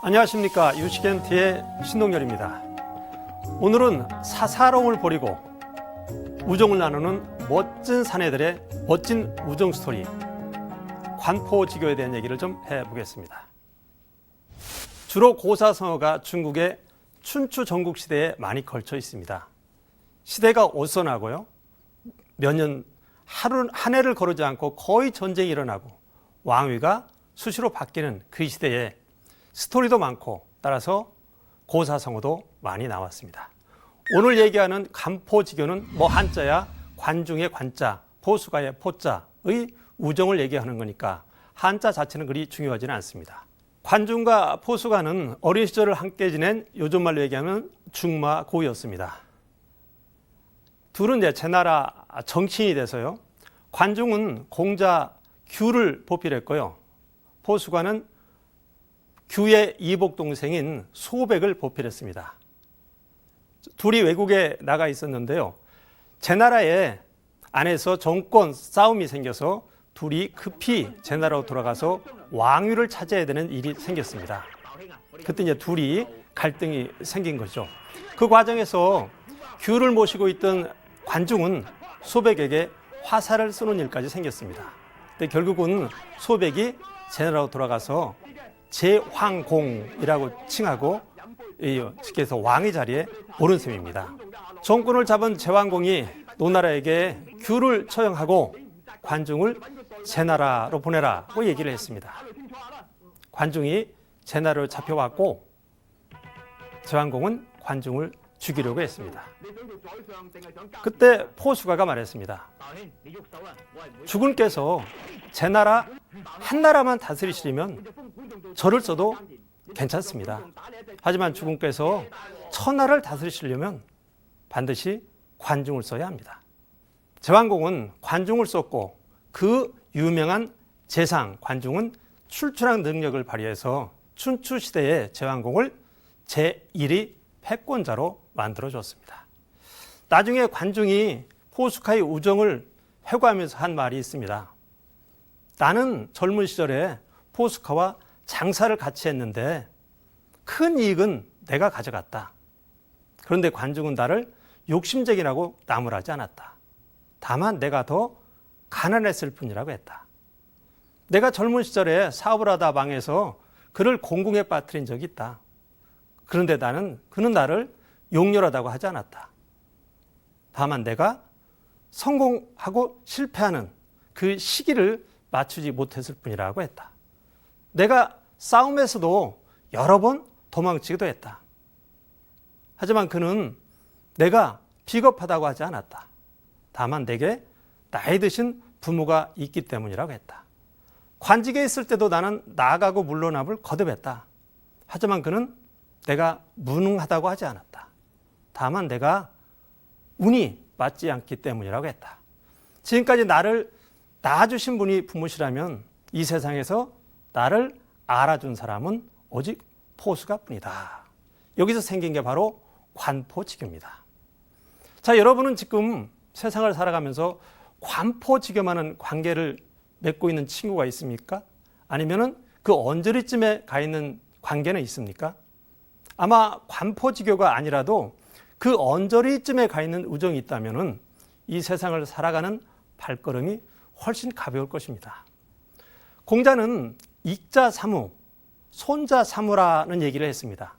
안녕하십니까. 유식엔티의 신동열입니다. 오늘은 사사로움을 버리고 우정을 나누는 멋진 사내들의 멋진 우정 스토리, 관포지교에 대한 얘기를 좀 해보겠습니다. 주로 고사성어가 중국의 춘추 전국시대에 많이 걸쳐 있습니다. 시대가 어선하고요, 몇 년, 한 해를 거르지 않고 거의 전쟁이 일어나고 왕위가 수시로 바뀌는 그 시대에 스토리도 많고 따라서 고사성어도 많이 나왔습니다. 오늘 얘기하는 관포지교는 한자야 관중의 관자, 포수가의 포자의 우정을 얘기하는 거니까 한자 자체는 그리 중요하지는 않습니다. 관중과 포수가는 어린 시절을 함께 지낸 요즘 말로 얘기하면 중마고였습니다. 둘은 이제 제나라 정치인이 돼서요, 관중은 공자 규를 보필했고요, 포수가는 규의 이복 동생인 소백을 보필했습니다. 둘이 외국에 나가 있었는데요, 제나라의 안에서 정권 싸움이 생겨서 둘이 급히 제나라로 돌아가서 왕위를 차지해야 되는 일이 생겼습니다. 그때 이제 둘이 갈등이 생긴 거죠. 그 과정에서 규를 모시고 있던 관중은 소백에게 화살을 쏘는 일까지 생겼습니다. 근데 결국은 소백이 제나라로 돌아가서 제황공이라고 칭하고 즉해서 왕의 자리에 오른 셈입니다. 정권을 잡은 제황공이 노나라에게 규를 처형하고 관중을 제나라로 보내라고 얘기를 했습니다. 관중이 제나라로 잡혀왔고 제황공은 관중을 죽이려고 했습니다. 그때 포수가가 말했습니다. 주군께서 제나라 한 나라만 다스리시려면 저를 써도 괜찮습니다. 하지만 주군께서 천하를 다스리시려면 반드시 관중을 써야 합니다. 제황공은 관중을 썼고 그 유명한 제상 관중은 출중한 능력을 발휘해서 춘추 시대의 제황공을 제1위 패권자로 만들어줬습니다. 나중에 관중이 포수가의 우정을 회고하면서 한 말이 있습니다. 나는 젊은 시절에 포수가와 장사를 같이 했는데 큰 이익은 내가 가져갔다. 그런데 관중은 나를 욕심쟁이라고 나무라지 않았다. 다만 내가 더 가난했을 뿐이라고 했다. 내가 젊은 시절에 사업을 하다 망해서 그를 공궁에 빠뜨린 적이 있다. 그런데 그는 나를 용렬하다고 하지 않았다. 다만 내가 성공하고 실패하는 그 시기를 맞추지 못했을 뿐이라고 했다. 내가 싸움에서도 여러 번 도망치기도 했다. 하지만 그는 내가 비겁하다고 하지 않았다. 다만 내게 나이 드신 부모가 있기 때문이라고 했다. 관직에 있을 때도 나는 나가고 물러남을 거듭했다. 하지만 그는 내가 무능하다고 하지 않았다. 다만 내가 운이 맞지 않기 때문이라고 했다. 지금까지 나를 낳아주신 분이 부모시라면 이 세상에서 나를 알아준 사람은 오직 포수가 뿐이다. 여기서 생긴 게 바로 관포지교입니다. 자, 여러분은 지금 세상을 살아가면서 관포지교만한 관계를 맺고 있는 친구가 있습니까? 아니면은 그 언저리쯤에 가 있는 관계는 있습니까? 아마 관포지교가 아니라도 그 언저리쯤에 가 있는 우정이 있다면은 이 세상을 살아가는 발걸음이 훨씬 가벼울 것입니다. 공자는 익자사무, 손자사무라는 얘기를 했습니다.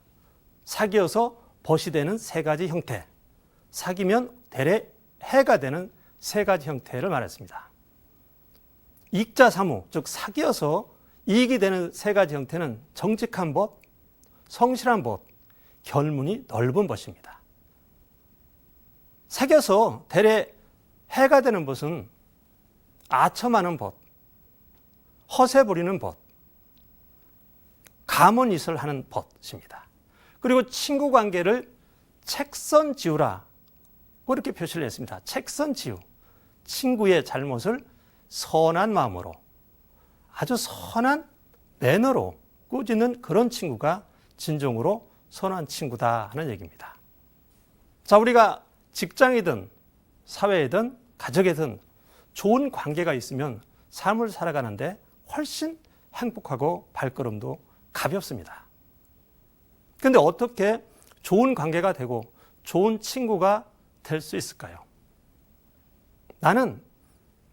사귀어서 벗이 되는 세 가지 형태, 사귀면 대래 해가 되는 세 가지 형태를 말했습니다. 익자사무, 즉 사귀어서 이익이 되는 세 가지 형태는 정직한 벗, 성실한 벗, 결문이 넓은 벗입니다. 사귀어서 대래 해가 되는 벗은 아첨하는 벗, 허세 부리는 벗, 가문이설 하는 벗입니다. 그리고 친구 관계를 책선지우라 그렇게 표시를 했습니다. 책선지우, 친구의 잘못을 선한 마음으로, 아주 선한 매너로 꾸짖는 그런 친구가 진정으로 선한 친구다 하는 얘기입니다. 자, 우리가 직장이든 사회이든 가족이든 좋은 관계가 있으면 삶을 살아가는데 훨씬 행복하고 발걸음도 가볍습니다. 근데 어떻게 좋은 관계가 되고 좋은 친구가 될 수 있을까요? 나는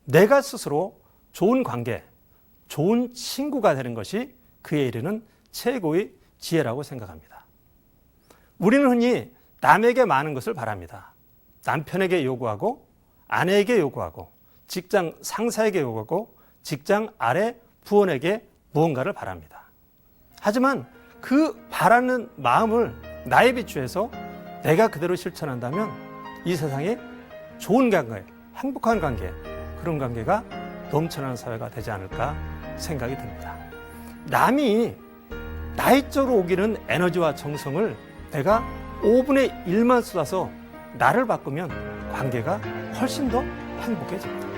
내가 스스로 좋은 관계, 좋은 친구가 되는 것이 그에 이르는 최고의 지혜라고 생각합니다. 우리는 흔히 남에게 많은 것을 바랍니다. 남편에게 요구하고, 아내에게 요구하고, 직장 상사에게 요구하고, 직장 아래 부원에게 무언가를 바랍니다. 하지만 그 바라는 마음을 나에 비추해서 내가 그대로 실천한다면 이 세상에 좋은 관계, 행복한 관계, 그런 관계가 넘쳐나는 사회가 되지 않을까 생각이 듭니다. 남이 나의 쪽으로 오기는 에너지와 정성을 내가 5분의 1만 쏟아서 나를 바꾸면 관계가 훨씬 더 행복해집니다.